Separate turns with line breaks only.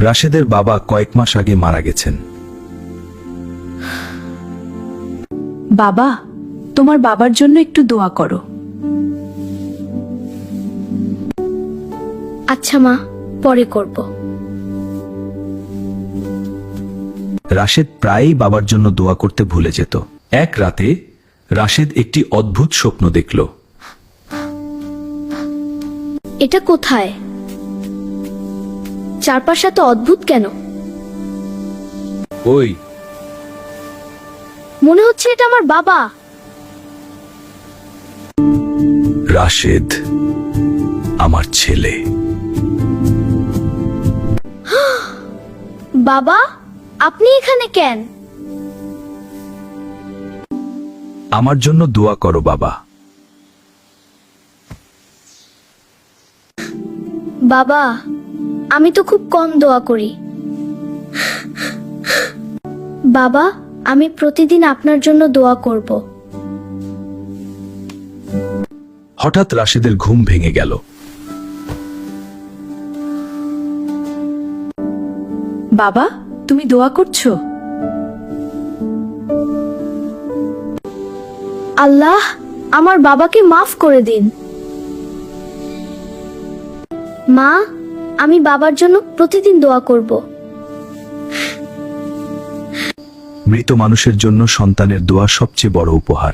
রাশেদের বাবা কয়েক মাস আগে মারা গেছেন।
বাবা, তোমার বাবার জন্য একটু দোয়া করো।
আচ্ছা মা, পরে করব।
রাশেদ প্রায়ই বাবার জন্য দোয়া করতে ভুলে যেত। এক রাতে রাশেদ একটি অদ্ভুত স্বপ্ন দেখল।
এটা কোথায়? চারপাশে তো অদ্ভুত কেন?
ওই
মনে হচ্ছে এটা আমার বাবা।
রাশেদ, আমার ছেলে।
বাবা, আপনি এখানে কেন?
আমার জন্য দোয়া করো বাবা।
বাবা, আমি তো খুব কম দোয়া করি। বাবা, আমি প্রতিদিন আপনার জন্য দোয়া করব।
হঠাৎ রাশেদের ঘুম ভেঙে গেল।
বাবা, তুমি দোয়া করছো?
আল্লাহ, আমার বাবাকে মাফ করে দিন। মা, আমি বাবার জন্য প্রতিদিন দোয়া করব।
মৃত মানুষের জন্য সন্তানের দোয়া সবচেয়ে বড় উপহার।